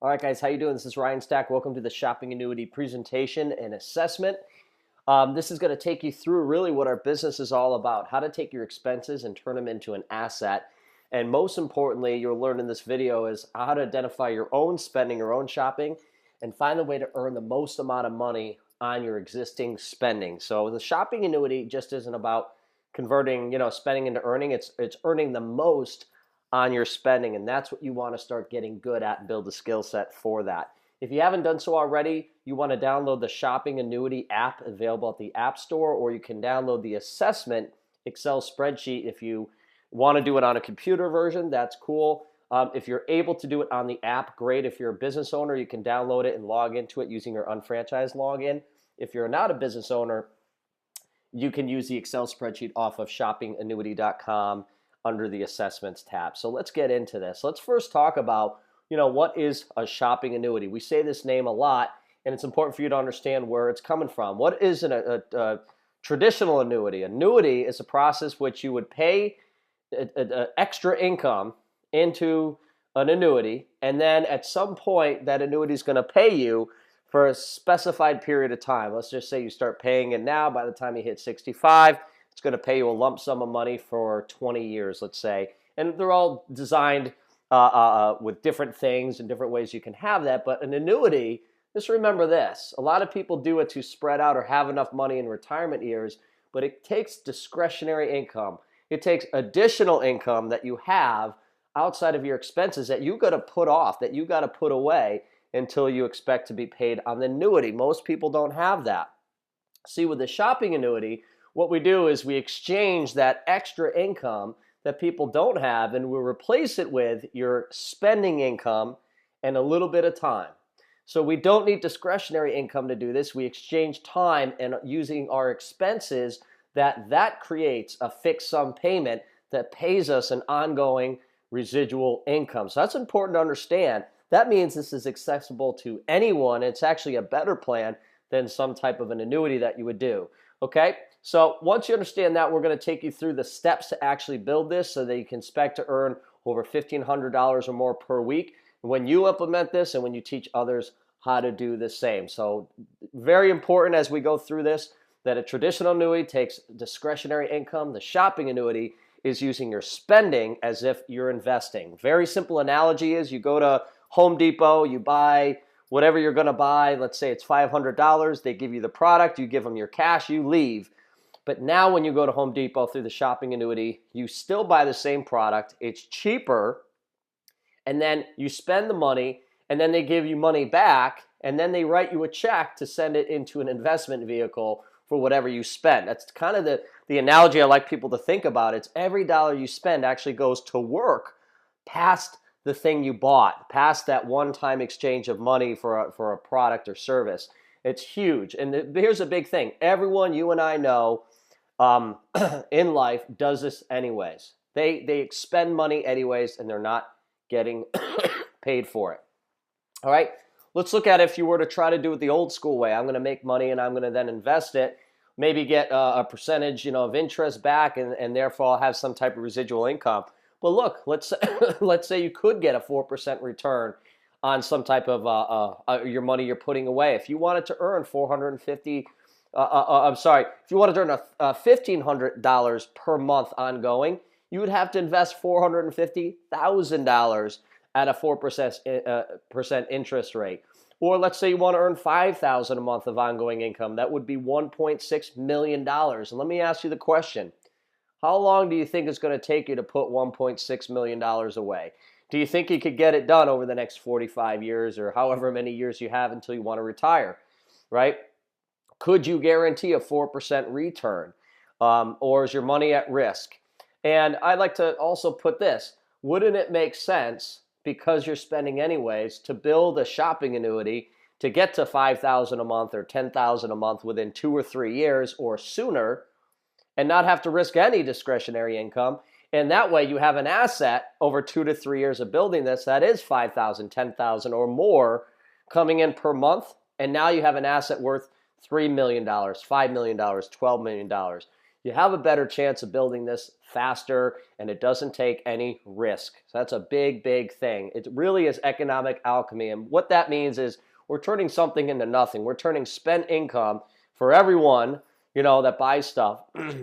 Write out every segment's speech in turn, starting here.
All right, guys, how you doing? This is Ryan Stack. Welcome to the Shopping Annuity presentation and assessment. This is going to take you through really what our business is all about, how to take your expenses and turn them into an asset. And most importantly, you'll learn in this video is how to identify your own spending, your own shopping, and find a way to earn the most amount of money on your existing spending. So the shopping annuity just isn't about converting, spending into earning. It's earning the most on your spending, and that's what you want to start getting good at and build a skill set for that. If you haven't done so already, you want to download the Shopping Annuity app available at the App Store, or you can download the assessment Excel spreadsheet. If you want to do it on a computer version, that's cool. If you're able to do it on the app, great. If you're a business owner, you can download it and log into it using your unfranchised login. If you're not a business owner, you can use the Excel spreadsheet off of shoppingannuity.com under the assessments tab. So let's get into this. Let's first talk about, what is a shopping annuity? We say this name a lot, and it's important for you to understand where it's coming from. What is a traditional annuity? Annuity is a process which you would pay extra income into an annuity, and then at some point that annuity is going to pay you for a specified period of time. Let's just say you start paying it now. By the time you hit 65, it's going to pay you a lump sum of money for 20 years, let's say. And they're all designed with different things and different ways you can have that. But an annuity, just remember this. A lot of people do it to spread out or have enough money in retirement years, but it takes discretionary income. It takes additional income that you have outside of your expenses that you got to put off, that you got to put away until you expect to be paid on the annuity. Most people don't have that. See, with the shopping annuity, what we do is we exchange that extra income that people don't have, and we replace it with your spending income and a little bit of time. So we don't need discretionary income to do this. We exchange time and using our expenses that creates a fixed sum payment that pays us an ongoing residual income. So that's important to understand. That means this is accessible to anyone. It's actually a better plan than some type of an annuity that you would do. Okay, so once you understand that, we're going to take you through the steps to actually build this so that you can expect to earn over $1,500 or more per week when you implement this and when you teach others how to do the same. So very important as we go through this that a traditional annuity takes discretionary income. The shopping annuity is using your spending as if you're investing. Very simple analogy is you go to Home Depot, you buy whatever you're going to buy. Let's say it's $500. They give you the product. You give them your cash. You leave. But now when you go to Home Depot through the shopping annuity, you still buy the same product. It's cheaper. And then you spend the money. And then they give you money back. And then they write you a check to send it into an investment vehicle for whatever you spend. That's kind of the analogy I like people to think about. It's every dollar you spend actually goes to work past the thing you bought, past that one-time exchange of money for a product or service. It's huge. And here's a big thing. Everyone you and I know in life does this anyways. They expend money anyways, and they're not getting paid for it. All right? Let's look at if you were to try to do it the old school way. I'm going to make money, and I'm going to then invest it, maybe get a percentage of interest back, and therefore I'll have some type of residual income. Well, look, let's say you could get a 4% return on some type of your money you're putting away. If you wanted to earn if you wanted to earn $1,500 per month ongoing, you would have to invest $450,000 at a 4% interest rate. Or let's say you want to earn $5,000 a month of ongoing income. That would be $1.6 million. And let me ask you the question. How long do you think it's going to take you to put $1.6 million away? Do you think you could get it done over the next 45 years or however many years you have until you want to retire, right? Could you guarantee a 4% return? Or is your money at risk? And I'd like to also put this. Wouldn't it make sense, because you're spending anyways, to build a shopping annuity to get to $5,000 a month or $10,000 a month within 2 or 3 years or sooner, and not have to risk any discretionary income? And that way you have an asset over 2 to 3 years of building this that is $5,000, $10,000 or more coming in per month. And now you have an asset worth $3 million, $5 million, $12 million. you have a better chance of building this faster, and it doesn't take any risk. So that's a big, big thing. It really is economic alchemy. And what that means is we're turning something into nothing. We're turning spent income for everyone, that buys stuff.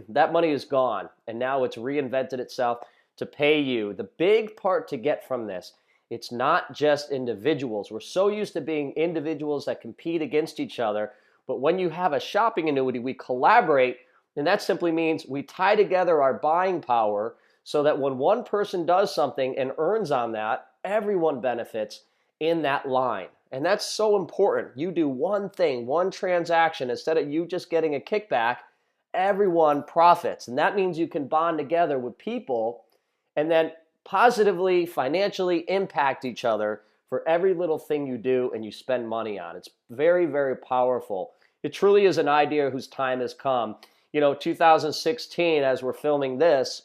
That money is gone, and now it's reinvented itself to pay you. The big part to get from this, it's not just individuals. We're so used to being individuals that compete against each other, but when you have a shopping annuity, we collaborate, and that simply means we tie together our buying power so that when one person does something and earns on that, everyone benefits in that line. And that's so important. You do one thing, one transaction, instead of you just getting a kickback, everyone profits. And that means you can bond together with people and then positively, financially impact each other for every little thing you do and you spend money on. It's very, very powerful. It truly is an idea whose time has come. 2016, as we're filming this,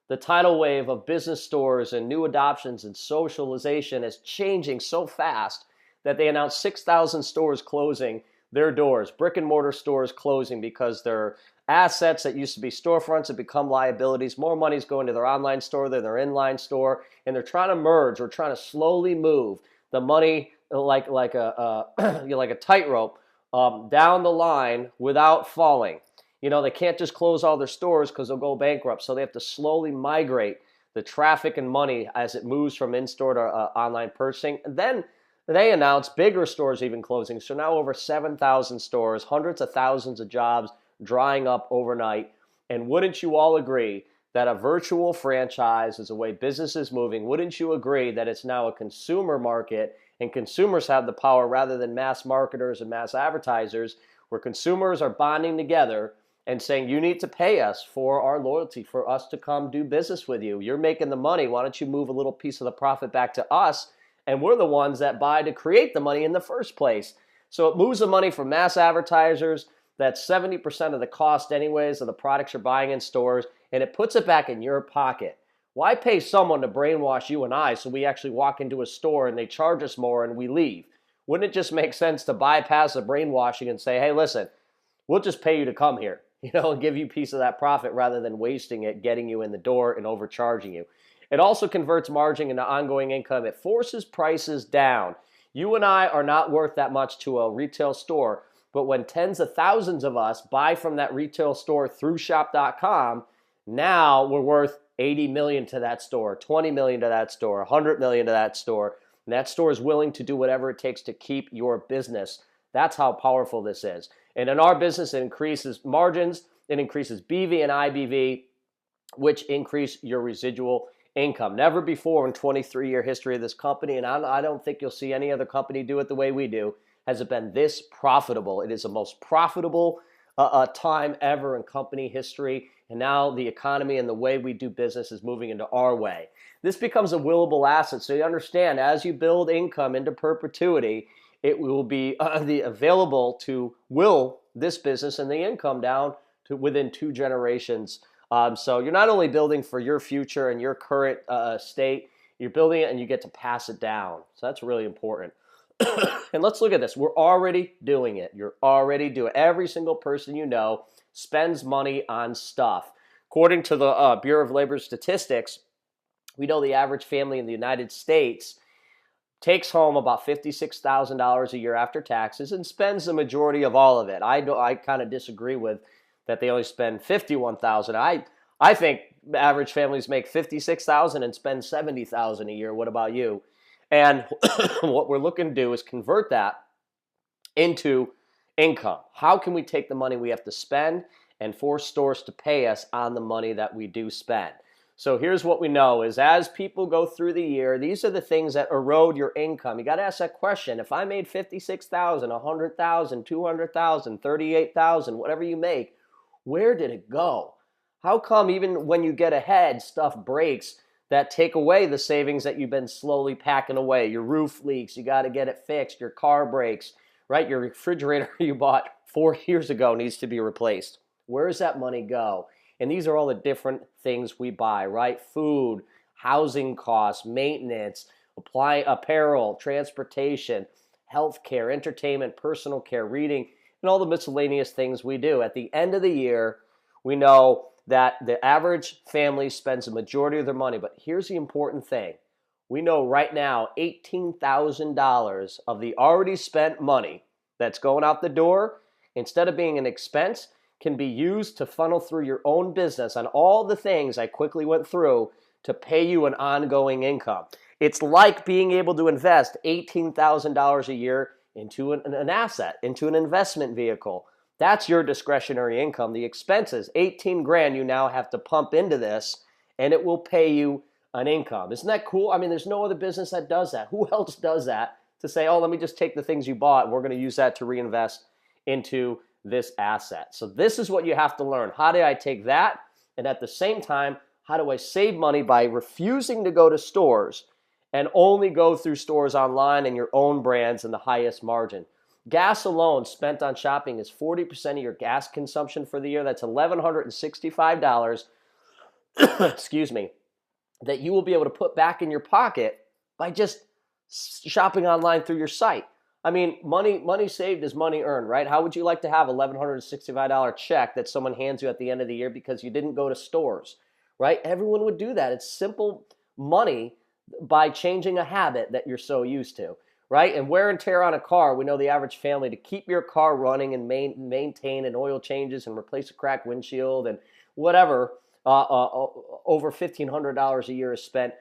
the tidal wave of business stores and new adoptions and socialization is changing so fast that they announced 6,000 stores closing their doors, brick and mortar stores closing because their assets that used to be storefronts have become liabilities. More money's going to their online store than their inline store, and they're trying to merge or trying to slowly move the money like a tightrope down the line without falling. They can't just close all their stores because they'll go bankrupt. So they have to slowly migrate the traffic and money as it moves from in-store to online purchasing. And then they announced bigger stores even closing. So now over 7,000 stores, hundreds of thousands of jobs drying up overnight. And wouldn't you all agree that a virtual franchise is the way business is moving? Wouldn't you agree that it's now a consumer market and consumers have the power rather than mass marketers and mass advertisers, where consumers are bonding together and saying, you need to pay us for our loyalty, for us to come do business with you. You're making the money. Why don't you move a little piece of the profit back to us? And we're the ones that buy to create the money in the first place. So it moves the money from mass advertisers. That's 70% of the cost anyways of the products you're buying in stores. And it puts it back in your pocket. Why pay someone to brainwash you and I so we actually walk into a store and they charge us more and we leave? Wouldn't it just make sense to bypass the brainwashing and say, hey, listen, we'll just pay you to come here, and give you a piece of that profit rather than wasting it, getting you in the door and overcharging you. It also converts margin into ongoing income. It forces prices down. You and I are not worth that much to a retail store, but when tens of thousands of us buy from that retail store through shop.com, now we're worth 80 million to that store, 20 million to that store, 100 million to that store. And that store is willing to do whatever it takes to keep your business. That's how powerful this is. And in our business, it increases margins, it increases BV and IBV, which increase your residual income. Never before in 23-year history of this company, and I don't think you'll see any other company do it the way we do, has it been this profitable. It is the most profitable time ever in company history, and now the economy and the way we do business is moving into our way. This becomes a willable asset, so you understand, as you build income into perpetuity, it will be available to will this business and the income down to within 2 generations. So you're not only building for your future and your current state, you're building it and you get to pass it down. So that's really important. And let's look at this. We're already doing it. You're already doing it. Every single person you know spends money on stuff. According to the Bureau of Labor Statistics, we know the average family in the United States takes home about $56,000 a year after taxes and spends the majority of all of it. I kind of disagree with that they only spend $51,000. I think average families make $56,000 and spend $70,000 a year. What about you? And what we're looking to do is convert that into income. How can we take the money we have to spend and force stores to pay us on the money that we do spend? So here's what we know is as people go through the year, these are the things that erode your income. You got to ask that question. If I made $56,000, $100,000, $200,000, $38,000, whatever you make, where did it go? How come even when you get ahead, stuff breaks that take away the savings that you've been slowly packing away? Your roof leaks, you got to get it fixed. Your car breaks, right? Your refrigerator you bought 4 years ago needs to be replaced. Where does that money go? And these are all the different things we buy, right? Food, housing costs, maintenance, apparel, transportation, healthcare, entertainment, personal care, reading, and all the miscellaneous things we do. At the end of the year, We know that the average family spends the majority of their money, but here's the important thing. We know right now $18,000 of the already spent money that's going out the door, instead of being an expense, can be used to funnel through your own business on all the things I quickly went through to pay you an ongoing income. It's like being able to invest $18,000 a year into an asset, into an investment vehicle. That's your discretionary income. The expenses, 18 grand you now have to pump into this, and it will pay you an income. Isn't that cool? I mean, there's no other business that does that. Who else does that to say, oh, let me just take the things you bought and we're going to use that to reinvest into this asset? So this is what you have to learn. How do I take that? And at the same time, how do I save money by refusing to go to stores and only go through stores online and your own brands and the highest margin? Gas alone spent on shopping is 40% of your gas consumption for the year. That's $1,165, excuse me, that you will be able to put back in your pocket by just shopping online through your site. I mean, money saved is money earned, right? How would you like to have $1,165 check that someone hands you at the end of the year because you didn't go to stores, right? Everyone would do that. It's simple money by changing a habit that you're so used to, right? And wear and tear on a car, we know the average family, to keep your car running and maintain and oil changes and replace a cracked windshield and whatever, over $1,500 a year is spent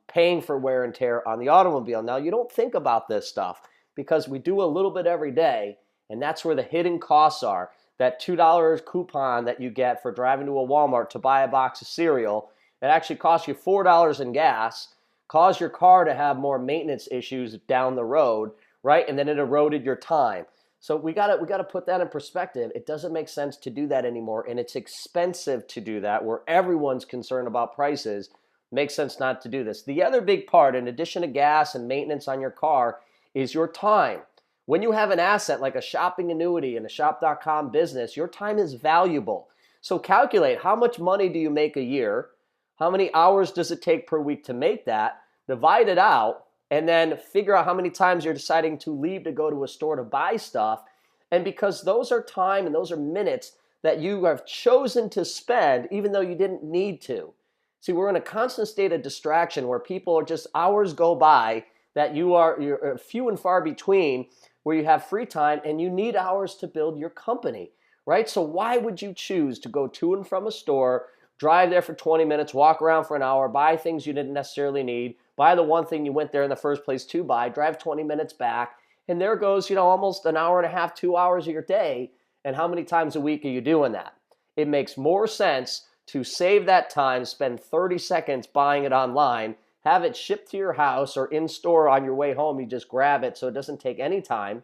paying for wear and tear on the automobile. Now, you don't think about this stuff because we do a little bit every day, and that's where the hidden costs are. That $2 coupon that you get for driving to a Walmart to buy a box of cereal, it actually costs you $4 in gas, caused your car to have more maintenance issues down the road, right? And then it eroded your time. So we gotta put that in perspective. It doesn't make sense to do that anymore, and it's expensive to do that where everyone's concerned about prices. It makes sense not to do this. The other big part, in addition to gas and maintenance on your car, is your time. When you have an asset like a shopping annuity and a shop.com business, your time is valuable. So calculate how much money do you make a year, how many hours does it take per week to make that, divide it out, and then figure out how many times you're deciding to leave to go to a store to buy stuff. And because those are time and those are minutes that you have chosen to spend even though you didn't need to. See, we're in a constant state of distraction where people are just hours go by that you're few and far between where you have free time and you need hours to build your company, right? So why would you choose to go to and from a store, drive there for 20 minutes, walk around for an hour, buy things you didn't necessarily need, buy the one thing you went there in the first place to buy, drive 20 minutes back, and there goes, almost an hour and a half, 2 hours of your day. And how many times a week are you doing that? It makes more sense to save that time, spend 30 seconds buying it online, have it shipped to your house or in store on your way home. You just grab it so it doesn't take any time.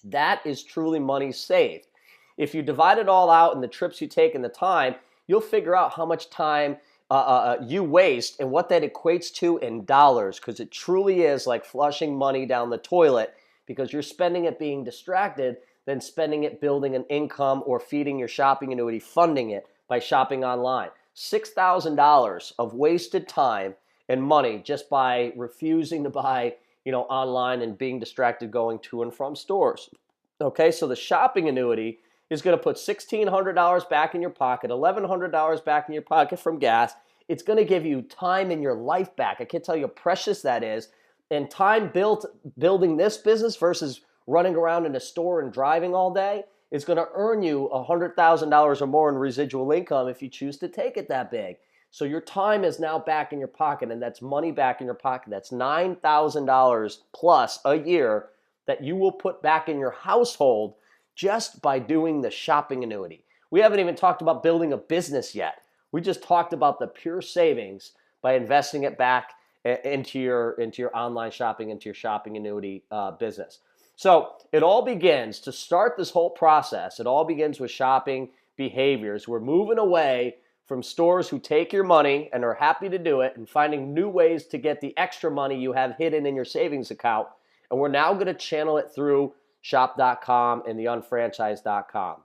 That is truly money saved. If you divide it all out and the trips you take and the time, you'll figure out how much time you waste and what that equates to in dollars, because it truly is like flushing money down the toilet because you're spending it being distracted than spending it building an income or feeding your shopping annuity, funding it by shopping online. $6,000 of wasted time and money just by refusing to buy, online and being distracted going to and from stores. Okay, so the shopping annuity is going to put $1,600 back in your pocket, $1,100 back in your pocket from gas. It's going to give you time in your life back. I can't tell you how precious that is. And time building this business versus running around in a store and driving all day is going to earn you $100,000 or more in residual income if you choose to take it that big. So your time is now back in your pocket, and that's money back in your pocket. That's $9,000 plus a year that you will put back in your household just by doing the shopping annuity. We haven't even talked about building a business yet. We just talked about the pure savings by investing it back into your online shopping, into your shopping annuity business. So it all begins to start this whole process. It all begins with shopping behaviors. We're moving away from stores who take your money and are happy to do it and finding new ways to get the extra money you have hidden in your savings account. And we're now going to channel it through shop.com and the unfranchised.com.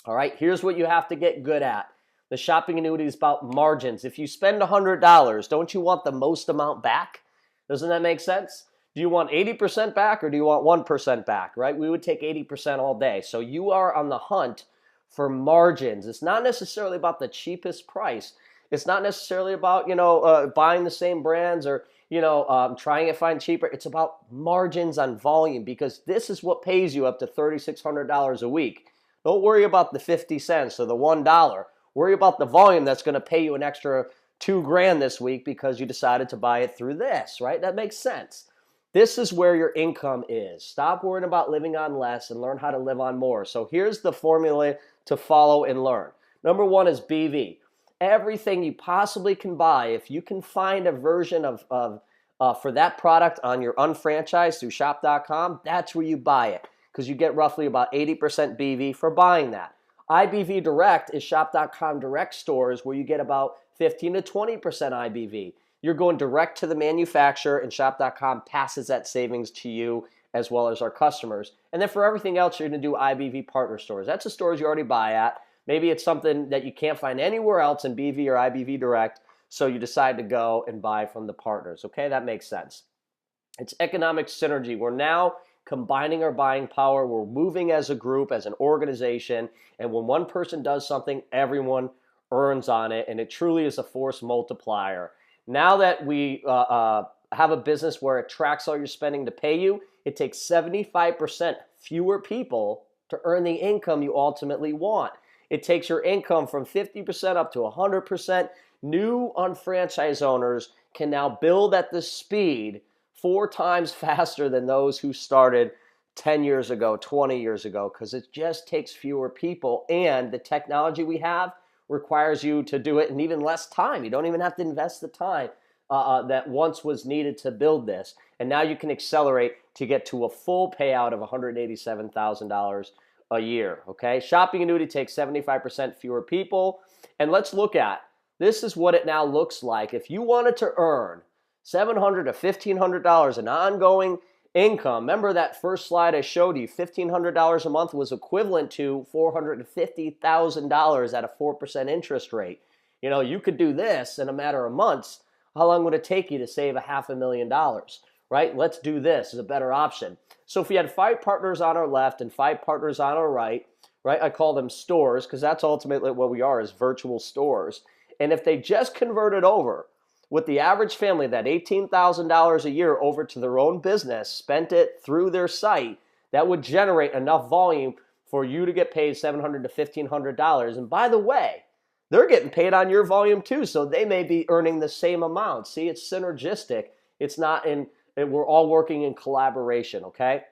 All right, here's what you have to get good at. The shopping annuity is about margins. If you spend $100, don't you want the most amount back? Doesn't that make sense? Do you want 80% back or do you want 1% back, right? We would take 80% all day. So you are on the hunt for margins. It's not necessarily about the cheapest price. It's not necessarily about, buying the same brands or, trying to find cheaper. It's about margins on volume, because this is what pays you up to $3,600 a week. Don't worry about the 50 cents or the $1. Worry about the volume that's going to pay you an extra $2,000 this week because you decided to buy it through this, right? That makes sense. This is where your income is. Stop worrying about living on less and learn how to live on more. So here's the formula to follow and learn. Number one is BV. Everything you possibly can buy, if you can find a version of for that product on your unfranchised through shop.com, that's where you buy it, because you get roughly about 80% BV for buying that. IBV Direct is shop.com direct stores where you get about 15 to 20% IBV. You're going direct to the manufacturer, and shop.com passes that savings to you as well as our customers. And then for everything else, you're going to do IBV partner stores. That's the stores you already buy at. Maybe it's something that you can't find anywhere else in BV or IBV Direct, so you decide to go and buy from the partners. Okay, that makes sense. It's economic synergy. We're now combining our buying power. We're moving as a group, as an organization, and when one person does something, everyone earns on it, and it truly is a force multiplier. Now that we have a business where it tracks all your spending to pay you, it takes 75% fewer people to earn the income you ultimately want. It takes your income from 50% up to 100%. New unfranchised owners can now build at this speed 4 times faster than those who started 10 years ago, 20 years ago, because it just takes fewer people. And the technology we have requires you to do it in even less time. You don't even have to invest the time that once was needed to build this. And now you can accelerate to get to a full payout of $187,000 a year, okay? Shopping Annuity takes 75% fewer people. And let's look at, this is what it now looks like. If you wanted to earn $700 to $1,500 in ongoing income, remember that first slide I showed you, $1,500 a month was equivalent to $450,000 at a 4% interest rate. You could do this in a matter of months. How long would it take you to save $500,000, right? Let's do this is a better option. So if we had 5 partners on our left and 5 partners on our right, I call them stores, because that's ultimately what we are, is virtual stores. And if they just converted over with the average family, that $18,000 a year over to their own business, spent it through their site, that would generate enough volume for you to get paid $700 to $1,500. And by the way, they're getting paid on your volume too, so they may be earning the same amount. See, it's synergistic. It's not we're all working in collaboration, okay?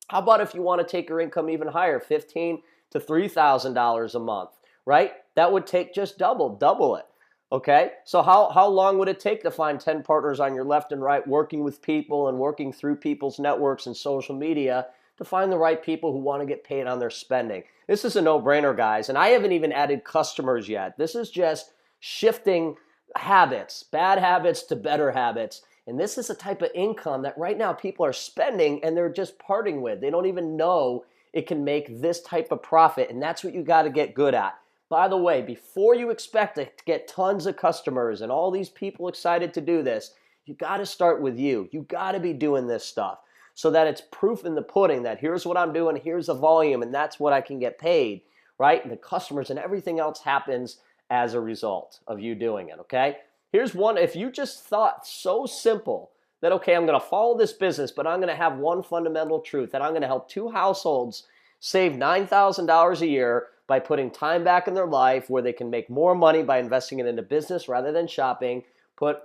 How about if you want to take your income even higher, $15,000 to $3,000 a month, right? That would take just double it. Okay, so how long would it take to find 10 partners on your left and right, working with people and working through people's networks and social media to find the right people who want to get paid on their spending? This is a no-brainer, guys, and I haven't even added customers yet. This is just shifting habits, bad habits to better habits, and this is a type of income that right now people are spending and they're just parting with. They don't even know it can make this type of profit, and that's what you got to get good at. By the way, before you expect to get tons of customers and all these people excited to do this, you got to start with you. You got to be doing this stuff so that it's proof in the pudding that here's what I'm doing, here's the volume, and that's what I can get paid, right? And the customers and everything else happens as a result of you doing it, okay? Here's one, if you just thought so simple that, okay, I'm going to follow this business, but I'm going to have one fundamental truth, that I'm going to help 2 households save $9,000 a year by putting time back in their life where they can make more money by investing it into business rather than shopping, put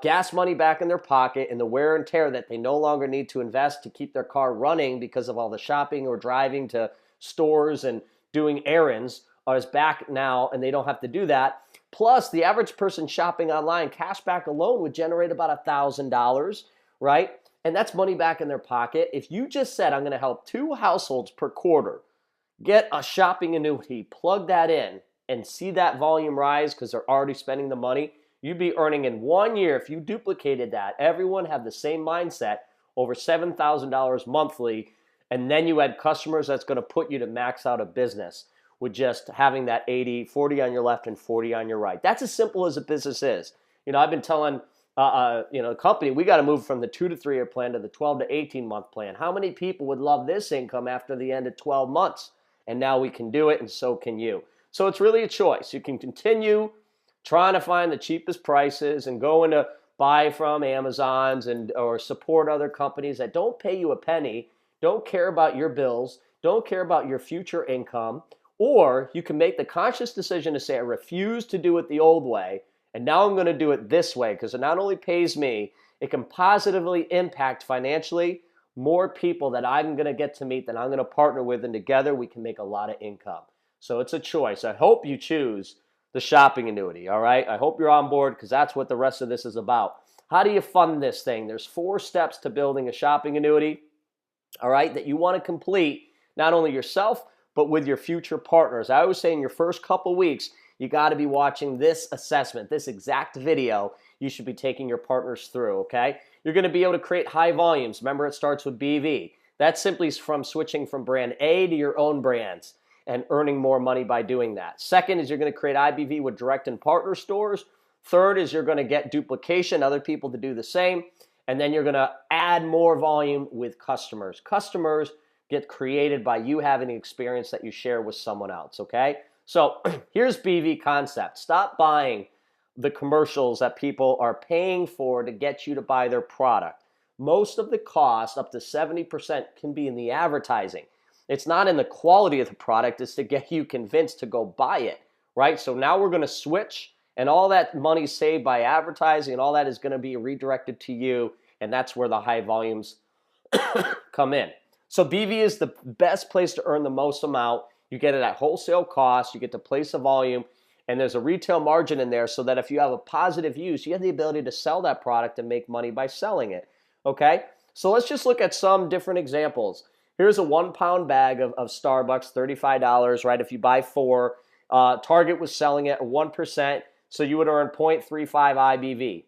gas money back in their pocket, and the wear and tear that they no longer need to invest to keep their car running because of all the shopping or driving to stores and doing errands is back now, and they don't have to do that. Plus, the average person shopping online, cash back alone would generate about $1,000, right? And that's money back in their pocket. If you just said, I'm going to help 2 households per quarter get a shopping annuity, plug that in, and see that volume rise because they're already spending the money, you'd be earning in 1 year, if you duplicated that, everyone had the same mindset, over $7,000 monthly, and then you had customers that's going to put you to max out a business with just having that 40 on your left and 40 on your right. That's as simple as a business is. I've been telling the company, we got to move from the 2 to 3 year plan to the 12 to 18 month plan. How many people would love this income after the end of 12 months? and now we can do it, and so can you. So it's really a choice. You can continue trying to find the cheapest prices and going to buy from Amazons and or support other companies that don't pay you a penny, don't care about your bills, don't care about your future income, or you can make the conscious decision to say, I refuse to do it the old way, and now I'm going to do it this way because it not only pays me, it can positively impact financially more people that I'm going to get to meet, that I'm going to partner with, and together we can make a lot of income. So it's a choice. I hope you choose the shopping annuity, all right? I hope you're on board because that's what the rest of this is about. How do you fund this thing? There's 4 steps to building a shopping annuity, all right, that you want to complete not only yourself, but with your future partners. I always say in your first couple weeks, you got to be watching this assessment, this exact video you should be taking your partners through, okay? You're going to be able to create high volumes. Remember, it starts with BV. That's simply from switching from brand A to your own brands and earning more money by doing that. Second is you're going to create IBV with direct and partner stores. Third is you're going to get duplication, other people to do the same. And then you're going to add more volume with customers. Customers get created by you having the experience that you share with someone else, okay? So here's BV concept. Stop buying the commercials that people are paying for to get you to buy their product. Most of the cost, up to 70%, can be in the advertising. It's not in the quality of the product, it's to get you convinced to go buy it, right? So now we're going to switch, and all that money saved by advertising and all that is going to be redirected to you, and that's where the high volumes come in. So BV is the best place to earn the most amount. You get it at wholesale cost, you get to place a volume, and there's a retail margin in there so that if you have a positive use, you have the ability to sell that product and make money by selling it, okay? So let's just look at some different examples. Here's a 1-pound bag of Starbucks, $35, right? If you buy 4, Target was selling it at 1%, so you would earn 0.35 IBV.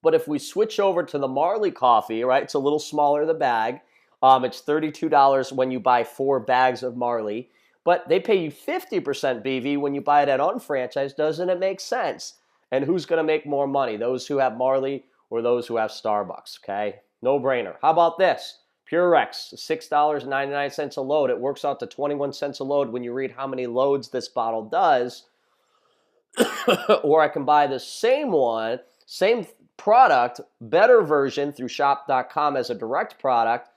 But if we switch over to the Marley coffee, right, it's a little smaller, the bag. It's $32 when you buy 4 bags of Marley, but they pay you 50% BV when you buy it at unfranchised. Doesn't it make sense? And who's going to make more money, those who have Marley or those who have Starbucks, okay? No brainer. How about this? Purex, $6.99 a load. It works out to 21 cents a load when you read how many loads this bottle does. Or I can buy the same one, same product, better version through shop.com as a direct product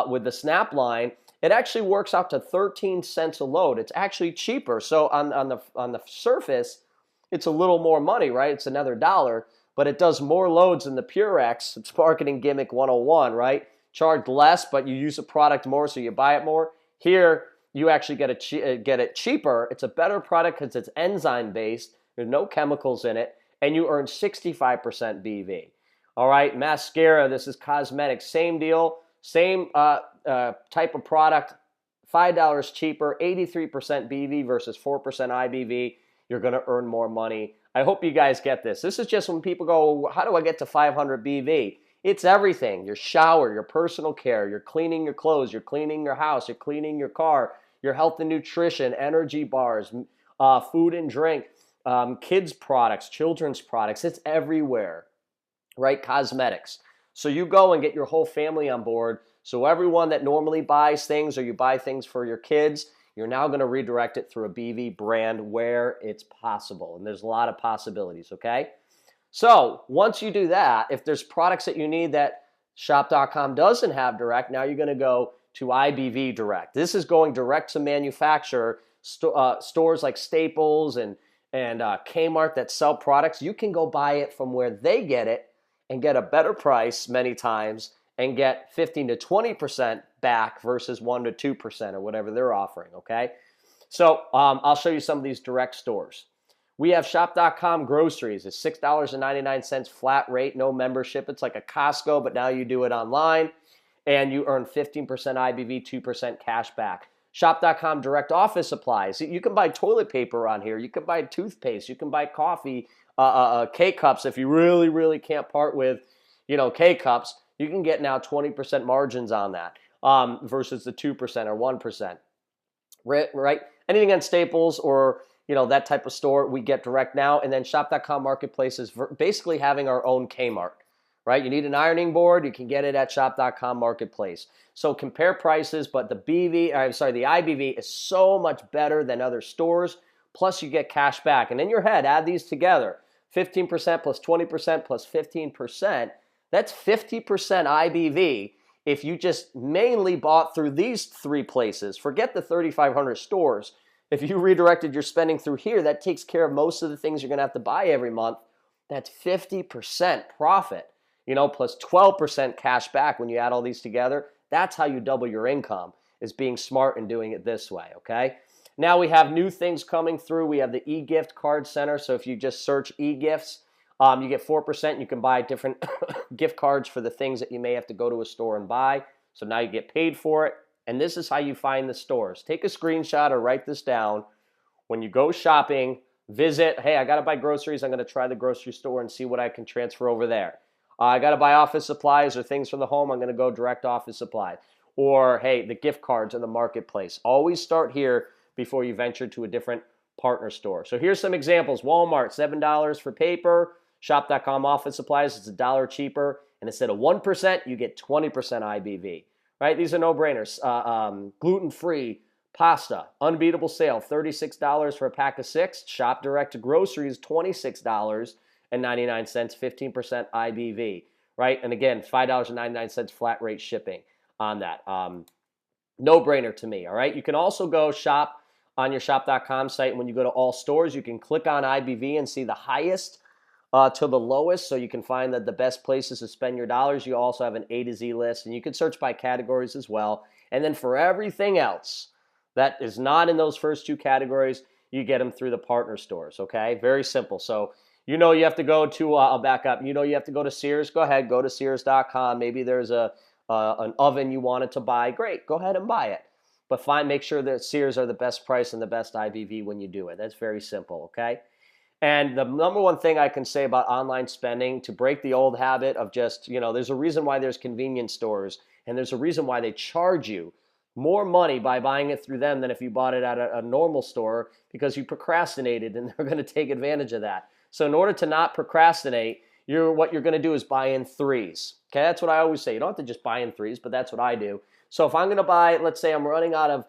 with the Snap line. It actually works out to 13 cents a load. It's actually cheaper. So on the surface, it's a little more money, right? It's another $1, but it does more loads than the Purex. It's marketing gimmick 101, right? Charge less, but you use a product more, so you buy it more. Here, you actually get it cheaper. It's a better product because it's enzyme-based. There's no chemicals in it, and you earn 65% BV. All right, mascara, this is cosmetics. Same deal, same type of product, $5 cheaper, 83% BV versus 4% IBV. You're going to earn more money. I hope you guys get this. This is just when people go, how do I get to 500 BV? It's everything. Your shower, your personal care, you're cleaning your clothes, you're cleaning your house, you're cleaning your car, your health and nutrition, energy bars, food and drink, kids products, children's products. It's everywhere, right? Cosmetics. So you go and get your whole family on board. So everyone that normally buys things or you buy things for your kids, you're now going to redirect it through a BV brand where it's possible. And there's a lot of possibilities, okay? So once you do that, if there's products that you need that shop.com doesn't have direct, now you're going to go to IBV direct. This is going direct to manufacturer. Stores like Staples and Kmart that sell products, you can go buy it from where they get it and get a better price many times and get 15 to 20% back versus 1 to 2% or whatever they're offering, okay? So I'll show you some of these direct stores. We have shop.com groceries. It's $6.99 flat rate, no membership. It's like a Costco, but now you do it online, and you earn 15% IBV, 2% cash back. Shop.com direct office supplies. You can buy toilet paper on here. You can buy toothpaste. You can buy coffee, K-cups. If you really, really can't part with, K-cups, you can get now 20% margins on that versus the 2% or 1%. Right? Anything on Staples or that type of store, we get direct now. And then shop.com marketplace is basically having our own Kmart. right? You need an ironing board, you can get it at shop.com marketplace. So compare prices, but the IBV is so much better than other stores. Plus you get cash back. And in your head, add these together. 15% plus 20% plus 15%. That's 50% IBV if you just mainly bought through these three places. Forget the 3,500 stores. If you redirected your spending through here, that takes care of most of the things you're going to have to buy every month. That's 50% profit, plus 12% cash back when you add all these together. That's how you double your income, is being smart and doing it this way, okay? Now we have new things coming through. We have the e-gift card center. So if you just search e-gifts, you get 4%. You can buy different gift cards for the things that you may have to go to a store and buy. So now you get paid for it. And this is how you find the stores. Take a screenshot or write this down. When you go shopping, visit, hey, I got to buy groceries. I'm going to try the grocery store and see what I can transfer over there. I got to buy office supplies or things for the home. I'm going to go direct office supply. Or, hey, the gift cards in the marketplace. Always start here before you venture to a different partner store. So here's some examples. Walmart, $7 for paper. Shop.com office supplies, it's $1 cheaper. And instead of 1%, you get 20% IBV. Right? These are no-brainers. Gluten-free pasta, unbeatable sale, $36 for a pack of 6. Shop direct to groceries, $26.99, 15% IBV. Right? And again, $5.99 flat rate shipping on that. No-brainer to me. All right? You can also go shop on your shop.com site. And when you go to all stores, you can click on IBV and see the highest to the lowest, so you can find the best places to spend your dollars. You also have an A to Z list, and you can search by categories as well. And then for everything else that is not in those first two categories, you get them through the partner stores, okay? Very simple. So you have to go to, I'll back up, you have to go to Sears. Go ahead, go to Sears.com. Maybe there's an oven you wanted to buy. Great, go ahead and buy it. But make sure that Sears are the best price and the best IBV when you do it. That's very simple, okay? And the number one thing I can say about online spending, to break the old habit of just, there's a reason why there's convenience stores, and there's a reason why they charge you more money by buying it through them than if you bought it at a normal store, because you procrastinated, and they're going to take advantage of that. So in order to not procrastinate, what you're going to do is buy in threes. Okay, that's what I always say. You don't have to just buy in threes, but that's what I do. So if I'm going to buy, let's say I'm running out of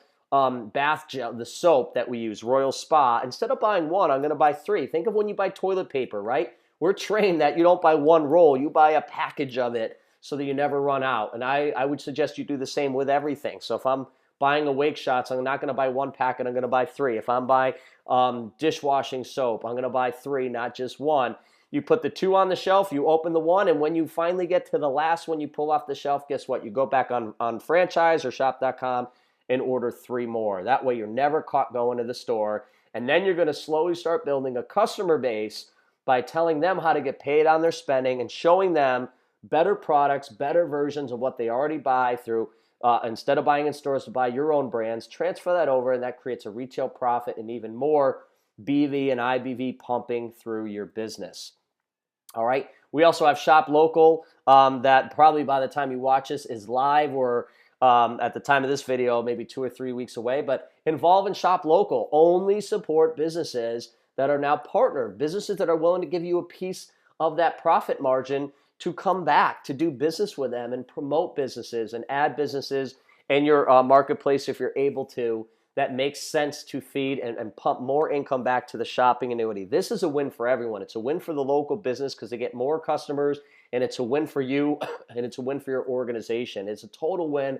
bath gel, the soap that we use, Royal Spa. Instead of buying one, I'm going to buy 3. Think of when you buy toilet paper, right? We're trained that you don't buy one roll, you buy a package of it so that you never run out. And I would suggest you do the same with everything. So if I'm buying Awake Shots, I'm not going to buy 1 packet, I'm going to buy 3. If I'm buying dishwashing soap, I'm going to buy 3, not just 1. You put the 2 on the shelf, you open the 1, and when you finally get to the last one you pull off the shelf, guess what? You go back on franchise or shop.com and order 3 more. That way you're never caught going to the store. And then you're going to slowly start building a customer base by telling them how to get paid on their spending and showing them better products, better versions of what they already buy through, instead of buying in stores, to buy your own brands. Transfer that over, and that creates a retail profit and even more BV and IBV pumping through your business. All right. We also have Shop Local that probably by the time you watch this is live, or at the time of this video, maybe 2 or 3 weeks away. But involve in Shop Local. Only support businesses that are now partnered, businesses that are willing to give you a piece of that profit margin to come back, to do business with them and promote businesses and add businesses in your marketplace if you're able to, that makes sense to feed and pump more income back to the shopping annuity. This is a win for everyone. It's a win for the local business because they get more customers, and it's a win for you, and it's a win for your organization. It's a total win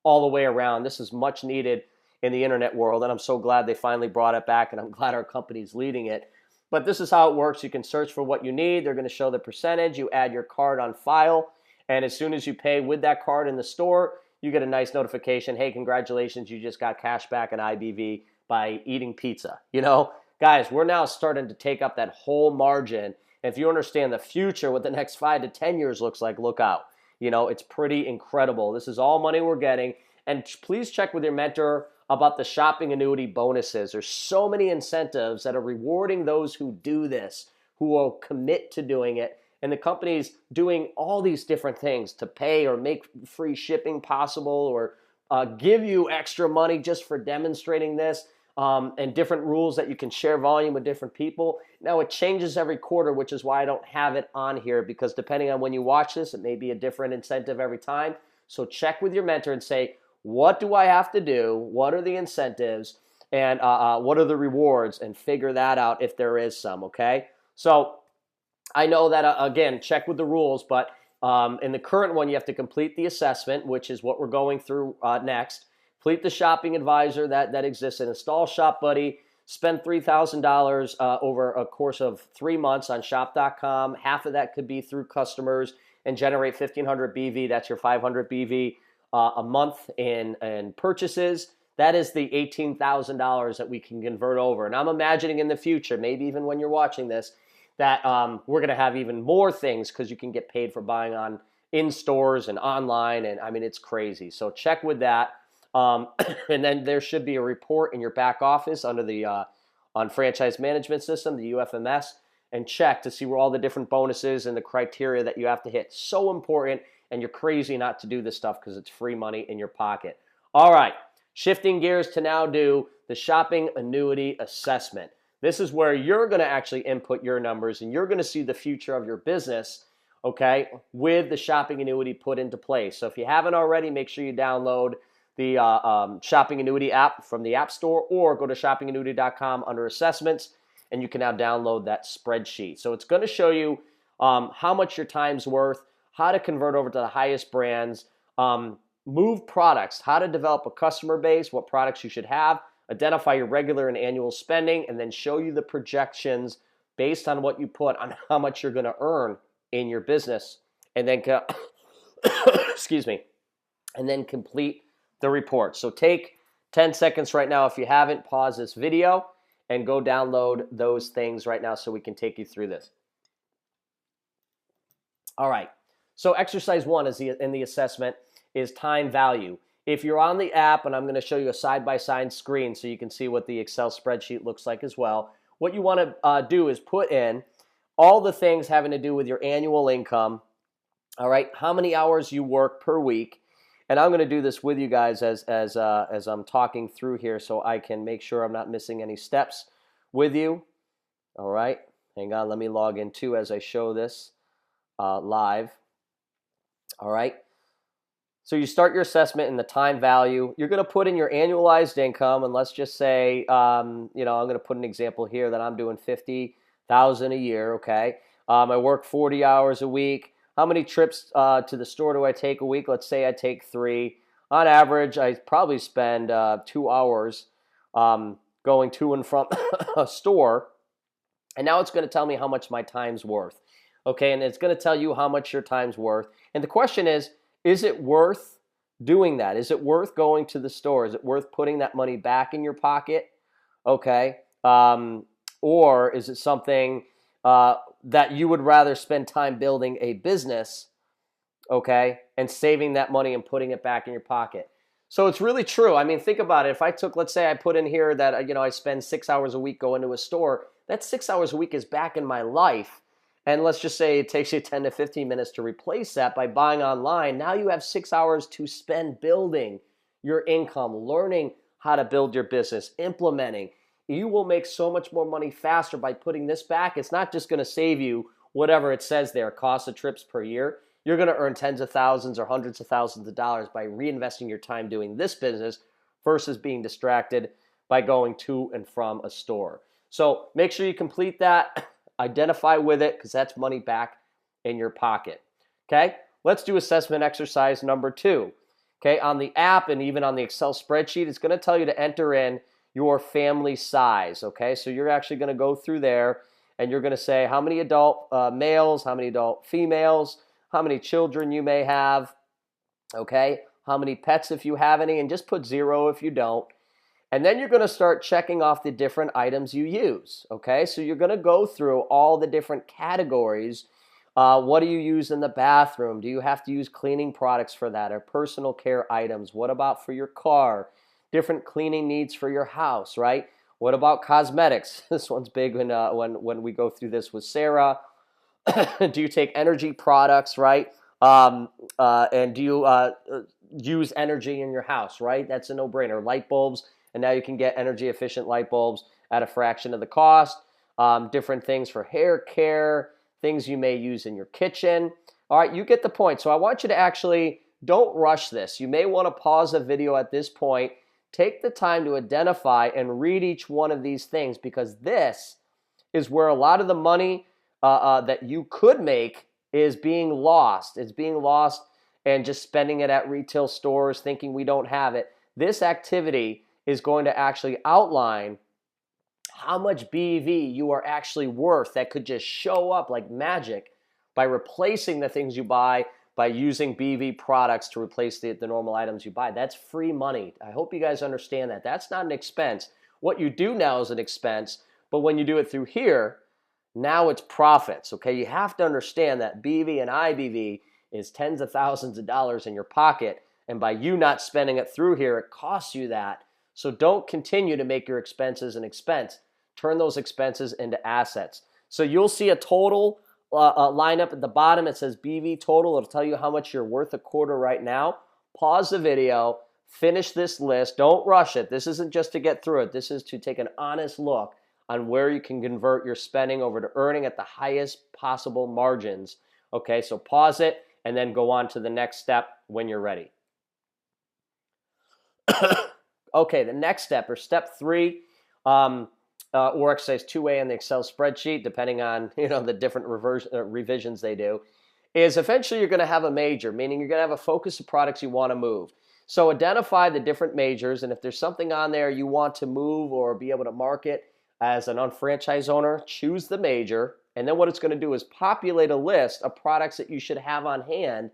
all the way around. This is much needed in the internet world, and I'm so glad they finally brought it back, and I'm glad our company's leading it. But this is how it works. You can search for what you need. They're going to show the percentage. You add your card on file, and as soon as you pay with that card in the store, you get a nice notification. Hey, congratulations, you just got cash back and IBV by eating pizza. Guys, we're now starting to take up that whole margin. If you understand the future, what the next 5 to 10 years looks like, look out. It's pretty incredible. This is all money we're getting. And please check with your mentor about the shopping annuity bonuses. There's so many incentives that are rewarding those who do this, who will commit to doing it. And the company's doing all these different things to pay or make free shipping possible, or give you extra money just for demonstrating this. and different rules that you can share volume with different people. Now, it changes every quarter, which is why I don't have it on here, because depending on when you watch this, it may be a different incentive every time. So check with your mentor and say, what do I have to do? What are the incentives? And what are the rewards? And figure that out if there is some, okay? So I know that, again, check with the rules, but in the current one, you have to complete the assessment, which is what we're going through next. Complete the shopping advisor that exists and install Shop Buddy. Spend $3,000 over a course of 3 months on shop.com. Half of that could be through customers and generate 1,500 BV. That's your 500 BV a month in purchases. That is the $18,000 that we can convert over. And I'm imagining in the future, maybe even when you're watching this, that we're going to have even more things because you can get paid for buying on in stores and online. And I mean, it's crazy. So check with that. And then there should be a report in your back office under the on franchise management system, the UFMS, and check to see where all the different bonuses and the criteria that you have to hit. So important, and you're crazy not to do this stuff because it's free money in your pocket. All right, shifting gears to now do the shopping annuity assessment. This is where you're going to actually input your numbers and you're going to see the future of your business, okay, with the shopping annuity put into place. So if you haven't already, make sure you download the Shopping Annuity app from the App Store or go to shoppingannuity.com under assessments, and you can now download that spreadsheet. So it's going to show you how much your time's worth, how to convert over to the highest brands, move products, how to develop a customer base, what products you should have, identify your regular and annual spending, and then show you the projections based on what you put on how much you're going to earn in your business, and then excuse me, and then complete the report. So take 10 seconds right now if you haven't, pause this video and go download those things right now so we can take you through this. All right, so exercise 1 is in the assessment is time value. If you're on the app, and I'm going to show you a side-by-side screen so you can see what the Excel spreadsheet looks like as well, what you want to do is put in all the things having to do with your annual income, all right, how many hours you work per week. And I'm going to do this with you guys as I'm talking through here so I can make sure I'm not missing any steps with you. All right, hang on, let me log in too as I show this live. All right. So you start your assessment in the time value. You're going to put in your annualized income, and let's just say, I'm going to put an example here that I'm doing $50,000 a year. Okay, I work 40 hours a week. How many trips to the store do I take a week? Let's say I take 3. On average, I probably spend 2 hours going to and from a store. And now it's going to tell me how much my time's worth. Okay, and it's going to tell you how much your time's worth. And the question is it worth doing that? Is it worth going to the store? Is it worth putting that money back in your pocket? Okay, or is it something that you would rather spend time building a business, okay, and saving that money and putting it back in your pocket? So it's really true. I mean, think about it. If I took, let's say I put in here that, I spend 6 hours a week going to a store, that 6 hours a week is back in my life. And let's just say it takes you 10 to 15 minutes to replace that by buying online. Now you have 6 hours to spend building your income, learning how to build your business, implementing. You will make so much more money faster by putting this back. It's not just going to save you whatever it says there, cost of trips per year. You're going to earn tens of thousands or hundreds of thousands of dollars by reinvesting your time doing this business versus being distracted by going to and from a store. So make sure you complete that. Identify with it because that's money back in your pocket. Okay, let's do assessment exercise number 2. Okay, on the app and even on the Excel spreadsheet, it's going to tell you to enter in your family size. Okay, so you're actually going to go through there and you're going to say how many adult males, how many adult females, how many children you may have. Okay, how many pets if you have any, and just put 0 if you don't. And then you're going to start checking off the different items you use, okay? So you're going to go through all the different categories. What do you use in the bathroom? Do you have to use cleaning products for that or personal care items? What about for your car? Different cleaning needs for your house, right? What about cosmetics? This one's big when we go through this with Sarah. Do you take energy products, right? And do you use energy in your house, right? That's a no-brainer. Light bulbs and now you can get energy efficient light bulbs at a fraction of the cost. Different things for hair care, things you may use in your kitchen. All right, you get the point. So I want you to actually don't rush this. You may want to pause the video at this point. Take the time to identify and read each one of these things, because this is where a lot of the money that you could make is being lost. It's being lost and just spending it at retail stores thinking we don't have it. This activity is going to actually outline how much BEV you are actually worth that could just show up like magic by replacing the things you buy, by using BEV products to replace the normal items you buy. That's free money. I hope you guys understand that. That's not an expense. What you do now is an expense, but when you do it through here, now it's profits, okay? You have to understand that BEV and IBV is tens of thousands of dollars in your pocket, and by you not spending it through here, it costs you that. So don't continue to make your expenses an expense. Turn those expenses into assets. So you'll see a total lineup at the bottom. It says BV total. It'll tell you how much you're worth a quarter right now. Pause the video, finish this list. Don't rush it. This isn't just to get through it. This is to take an honest look on where you can convert your spending over to earning at the highest possible margins. Okay, so pause it and then go on to the next step when you're ready. Okay, the next step, or step 3, or exercise 2A in the Excel spreadsheet, depending on the different revisions they do, is eventually you're going to have a major, meaning you're going to have a focus of products you want to move. So identify the different majors, and if there's something on there you want to move or be able to market as an unfranchised owner, choose the major, and then what it's going to do is populate a list of products that you should have on hand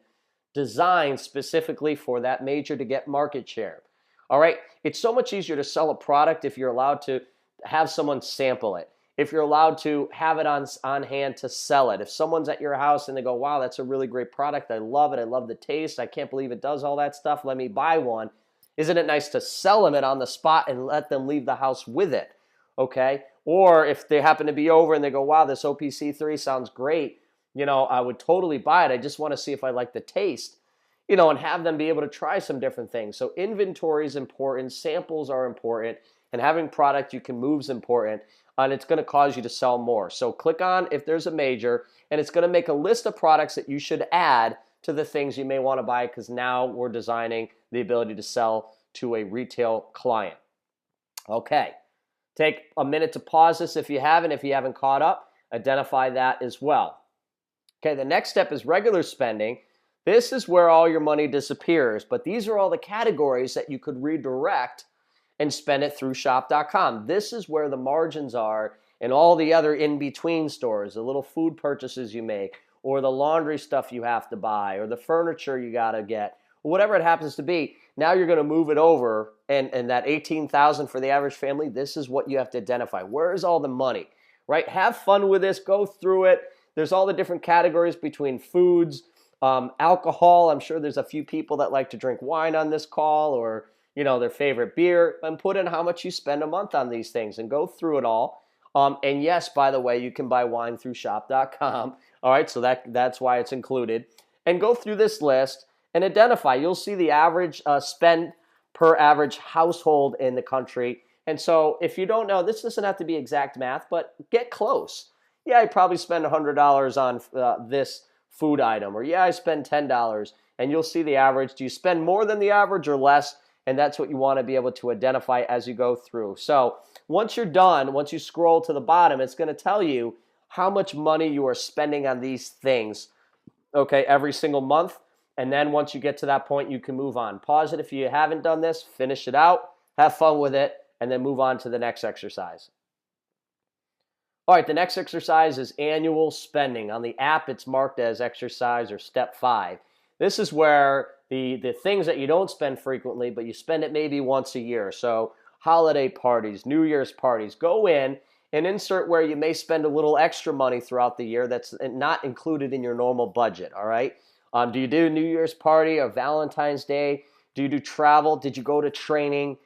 designed specifically for that major to get market share. All right, it's so much easier to sell a product if you're allowed to have someone sample it, if you're allowed to have it on hand to sell it. If someone's at your house and they go, wow, that's a really great product, I love it, I love the taste, I can't believe it does all that stuff, let me buy one. Isn't it nice to sell them it on the spot and let them leave the house with it, okay? Or if they happen to be over and they go, wow, this OPC3 sounds great, I would totally buy it, I just want to see if I like the taste. And have them be able to try some different things. So inventory is important, samples are important, and having product you can move is important, and it's going to cause you to sell more. So click on if there's a major, and it's going to make a list of products that you should add to the things you may want to buy, because now we're designing the ability to sell to a retail client. Okay, take a minute to pause this if you haven't caught up, identify that as well. Okay, the next step is regular spending. This is where all your money disappears, but these are all the categories that you could redirect and spend it through shop.com. This is where the margins are and all the other in-between stores, the little food purchases you make, or the laundry stuff you have to buy, or the furniture you got to get, or whatever it happens to be. Now you're going to move it over, and that $18,000 for the average family, this is what you have to identify. Where is all the money, right? Have fun with this. Go through it. There's all the different categories between foods, alcohol. I'm sure there's a few people that like to drink wine on this call, or their favorite beer, and put in how much you spend a month on these things and go through it all. And yes, by the way, you can buy wine through shop.com. All right, so that's why it's included. And go through this list and identify. You'll see the average spend per average household in the country. And so if you don't know, this doesn't have to be exact math, but get close. Yeah, I probably spend $100 on this food item, or yeah, I spend $10, and you'll see the average. Do you spend more than the average or less? And that's what you want to be able to identify as you go through. So once you're done, once you scroll to the bottom, it's going to tell you how much money you are spending on these things, okay, every single month. And then once you get to that point, you can move on. Pause it if you haven't done this, finish it out, have fun with it, and then move on to the next exercise. All right, the next exercise is annual spending. On the app, it's marked as exercise or step 5. This is where the things that you don't spend frequently, but you spend it maybe once a year. So holiday parties, New Year's parties, go in and insert where you may spend a little extra money throughout the year that's not included in your normal budget, all right? Do you do a New Year's party or Valentine's Day? Do you do travel? Did you go to training?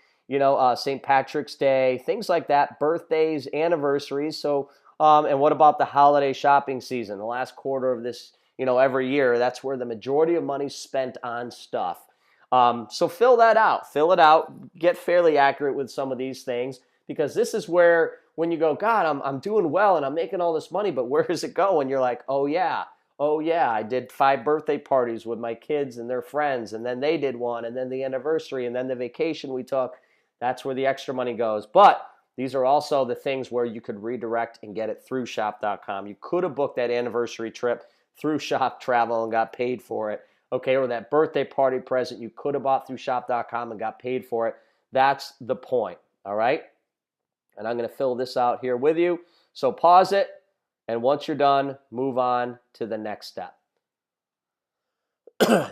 St. Patrick's Day, things like that, birthdays, anniversaries. So, and what about the holiday shopping season, the last quarter of this, every year? That's where the majority of money is spent on stuff. So fill that out. Fill it out. Get fairly accurate with some of these things, because this is where when you go, God, I'm doing well and I'm making all this money, but where does it go? And you're like, oh yeah, I did 5 birthday parties with my kids and their friends, and then they did one, and then the anniversary, and then the vacation we took. That's where the extra money goes. But these are also the things where you could redirect and get it through shop.com. You could have booked that anniversary trip through Shop Travel and got paid for it. Okay, or that birthday party present you could have bought through shop.com and got paid for it. That's the point, all right? And I'm going to fill this out here with you. So pause it, and once you're done, move on to the next step. All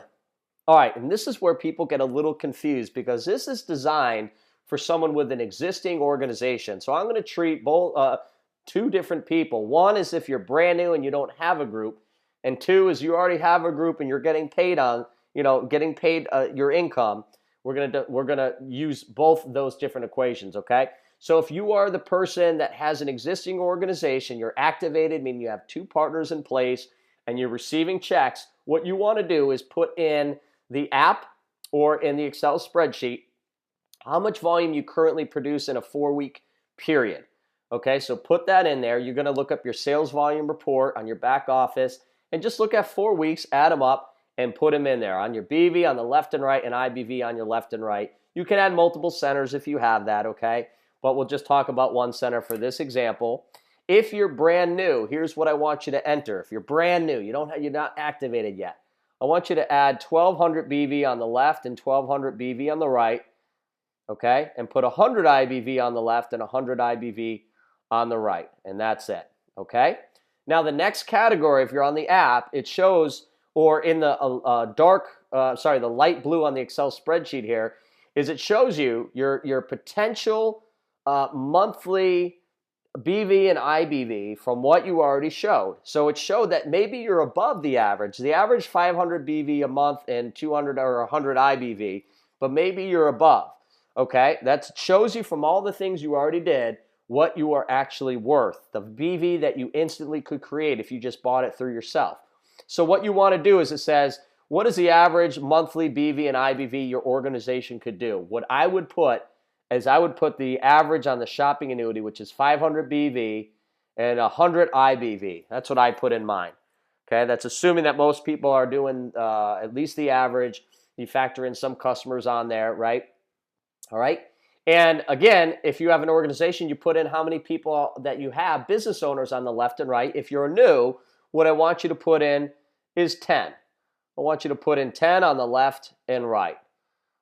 right, and this is where people get a little confused, because this is designed for someone with an existing organization. So I'm going to treat both 2 different people. One is if you're brand new and you don't have a group, and 2 is you already have a group and you're getting paid on, getting paid your income. We're gonna use both those different equations, okay? So if you are the person that has an existing organization, you're activated, meaning you have 2 partners in place, and you're receiving checks, what you want to do is put in the app or in the Excel spreadsheet how much volume you currently produce in a 4-week period. Okay, so put that in there. You're going to look up your sales volume report on your back office and just look at 4 weeks, add them up, and put them in there on your BV on the left and right and IBV on your left and right. You can add multiple centers if you have that, okay? But we'll just talk about one center for this example. If you're brand new, here's what I want you to enter. If you're brand new, you're not activated yet, I want you to add 1,200 BV on the left and 1,200 BV on the right, okay? And put 100 IBV on the left and 100 IBV on the right, and that's it, okay? Now the next category, if you're on the app, it shows, or in the the light blue on the Excel spreadsheet here, is it shows you your potential monthly BV and IBV from what you already showed. So it showed that maybe you're above the average 500 BV a month and 200 or 100 IBV, but maybe you're above, okay? That shows you from all the things you already did what you are actually worth, the BV that you instantly could create if you just bought it through yourself. So what you want to do is it says, what is the average monthly BV and IBV your organization could do? What I would put is I would put the average on the shopping annuity, which is 500 BV and 100 IBV. That's what I put in mine. Okay, that's assuming that most people are doing at least the average. You factor in some customers on there, right? All right. And again, if you have an organization, you put in how many people that you have, business owners on the left and right. If you're new, what I want you to put in is 10. I want you to put in 10 on the left and right,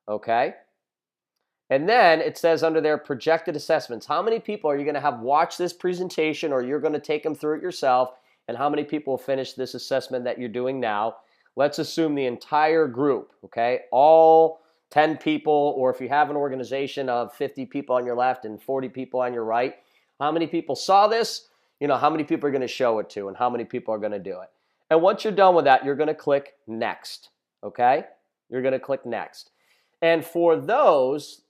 okay? And then it says under there, projected assessments. How many people are you going to have watch this presentation, or you're going to take them through it yourself, and how many people will finish this assessment that you're doing now? Let's assume the entire group, okay? All 10 people, or if you have an organization of 50 people on your left and 40 people on your right, how many people saw this? How many people are going to show it to, and how many people are going to do it? And once you're done with that, you're going to click next, okay? You're going to click next. And for those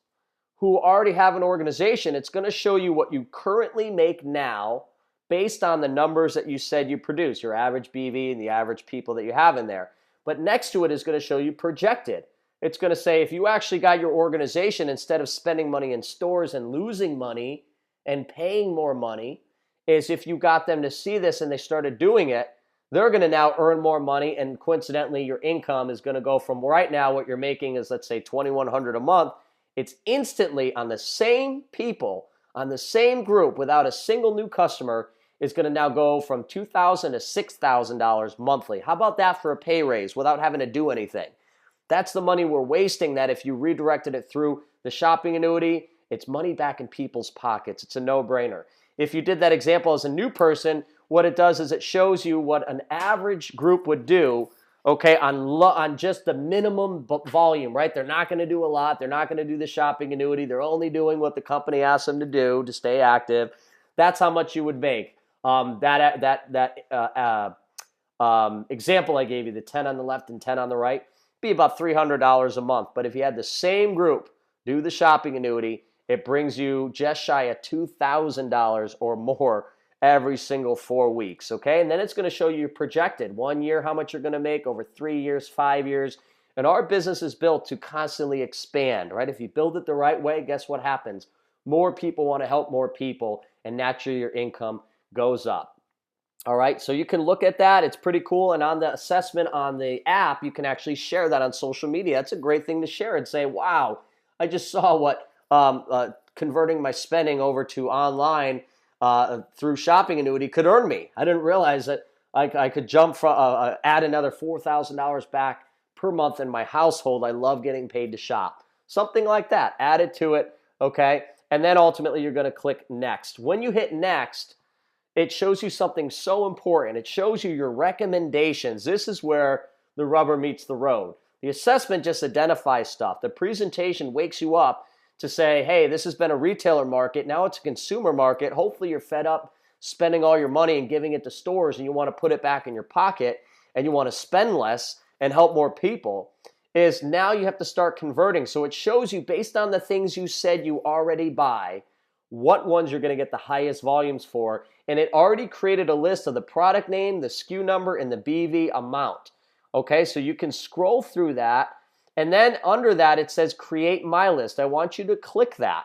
who already have an organization, it's going to show you what you currently make now based on the numbers that you said you produce, your average BV and the average people that you have in there. But next to it is going to show you projected. It's going to say if you actually got your organization, instead of spending money in stores and losing money and paying more money, is if you got them to see this and they started doing it, they're going to now earn more money, and coincidentally, your income is going to go from right now what you're making is, let's say, $2,100 a month. It's instantly on the same people, on the same group, without a single new customer, is going to now go from $2,000 to $6,000 monthly. How about that for a pay raise without having to do anything? That's the money we're wasting, that if you redirected it through the shopping annuity, it's money back in people's pockets. It's a no-brainer. If you did that example as a new person, what it does is it shows you what an average group would do, okay, on just the minimum volume, right? They're not going to do a lot. They're not going to do the shopping annuity. They're only doing what the company asks them to do to stay active. That's how much you would make. Example I gave you, the 10 on the left and 10 on the right, be about $300 a month. But if you had the same group do the shopping annuity, it brings you just shy of $2,000 or more every single 4 weeks, okay? And then it's going to show you projected 1 year how much you're going to make, over 3 years, 5 years, And our business is built to constantly expand, right? If you build it the right way, guess what happens? More people want to help more people, and naturally your income goes up. All right, so you can look at that. It's pretty cool. And on the assessment on the app, you can actually share that on social media. That's a great thing to share and say, wow, I just saw what converting my spending over to online through Shopping Annuity could earn me. I didn't realize that I could jump from add another $4,000 back per month in my household. I love getting paid to shop. Something like that. Add it to it, okay? And then ultimately you're going to click next. When you hit next, it shows you something so important. It shows you your recommendations. This is where the rubber meets the road. The assessment just identifies stuff. The presentation wakes you up to say, hey, this has been a retailer market. Now it's a consumer market. Hopefully you're fed up spending all your money and giving it to stores, and you want to put it back in your pocket and you want to spend less and help more people. Is now you have to start converting. So it shows you, based on the things you said you already buy, what ones you're going to get the highest volumes for. And it already created a list of the product name, the SKU number, and the BV amount. Okay, so you can scroll through that. And then under that, it says create my list. I want you to click that.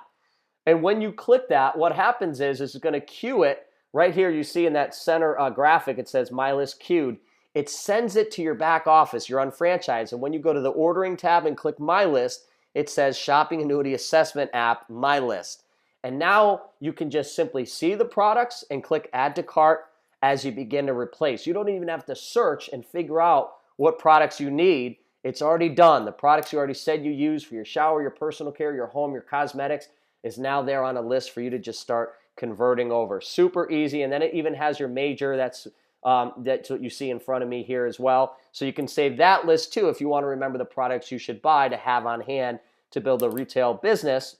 And when you click that, what happens is it's going to queue it. Right here, you see in that center graphic, it says my list queued. It sends it to your back office, your unfranchised. And when you go to the ordering tab and click my list, it says Shopping Annuity Assessment App, my list. And now you can just simply see the products and click add to cart as you begin to replace. You don't even have to search and figure out what products you need. It's already done. The products you already said you use for your shower, your personal care, your home, your cosmetics is now there on a list for you to just start converting over. Super easy. And then it even has your major. That's what you see in front of me here as well. So you can save that list too if you want to remember the products you should buy to have on hand to build a retail business.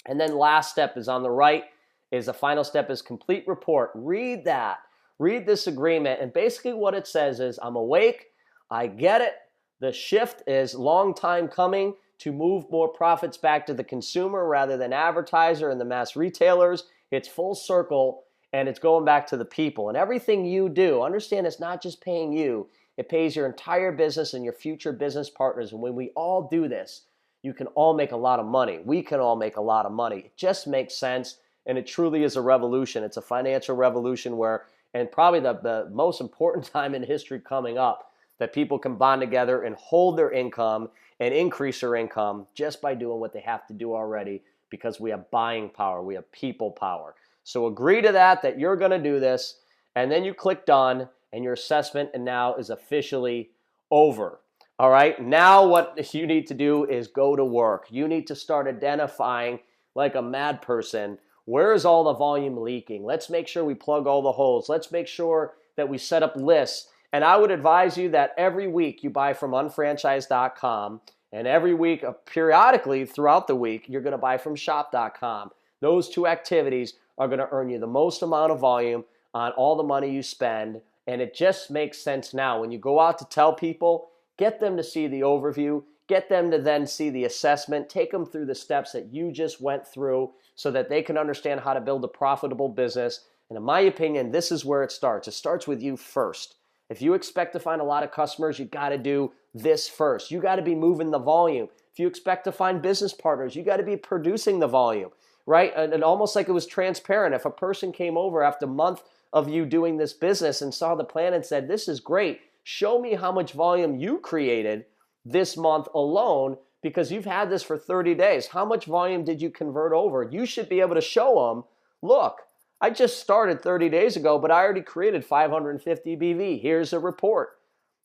And then last step is on the right, is the final step is complete report. Read that. Read this agreement. And basically what it says is, I'm awake. I get it. The shift is long time coming to move more profits back to the consumer rather than advertiser and the mass retailers. It's full circle, and it's going back to the people. And everything you do, understand it's not just paying you. It pays your entire business and your future business partners. And when we all do this, you can all make a lot of money. We can all make a lot of money. It just makes sense, and it truly is a revolution. It's a financial revolution where, and probably the most important time in history coming up, that people can bond together and hold their income and increase their income just by doing what they have to do already, because we have buying power. We have people power. So agree to that you're going to do this, and then you click done, and your assessment and now is officially over. All right, now what you need to do is go to work. You need to start identifying, like a mad person, where is all the volume leaking? Let's make sure we plug all the holes. Let's make sure that we set up lists. And I would advise you that every week you buy from unfranchised.com, and every week, periodically throughout the week, you're going to buy from shop.com. Those two activities are going to earn you the most amount of volume on all the money you spend. And it just makes sense now. When you go out to tell people, get them to see the overview, get them to then see the assessment, take them through the steps that you just went through so that they can understand how to build a profitable business. And in my opinion, this is where it starts. It starts with you first. If you expect to find a lot of customers, you got to do this first. You got to be moving the volume. If you expect to find business partners, you got to be producing the volume, right? And almost like it was transparent. If a person came over after a month of you doing this business and saw the plan and said, this is great, show me how much volume you created this month alone, because you've had this for 30 days. How much volume did you convert over? You should be able to show them, look, I just started 30 days ago, but I already created 550 BV. Here's a report.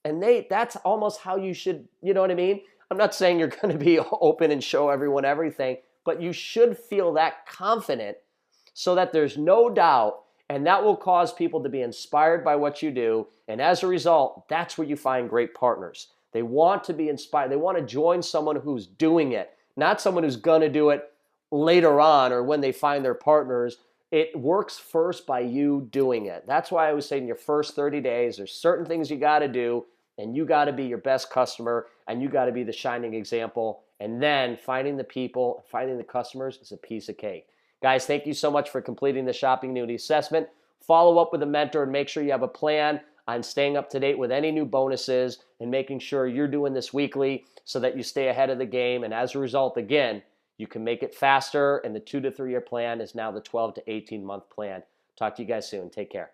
And that's almost how you should, you know what I mean? I'm not saying you're going to be open and show everyone everything, but you should feel that confident so that there's no doubt, and that will cause people to be inspired by what you do. And as a result, that's where you find great partners. They want to be inspired. They want to join someone who's doing it, not someone who's going to do it later on or when they find their partners. It works first by you doing it. That's why I was saying your first 30 days, there's certain things you got to do, and you got to be your best customer, and you got to be the shining example. And then finding the people, finding the customers is a piece of cake. Guys, thank you so much for completing the Shopping Annuity Assessment. Follow up with a mentor and make sure you have a plan on staying up to date with any new bonuses and making sure you're doing this weekly so that you stay ahead of the game. And as a result, again, you can make it faster. And the 2 to 3 year plan is now the 12 to 18 month plan. Talk to you guys soon. Take care.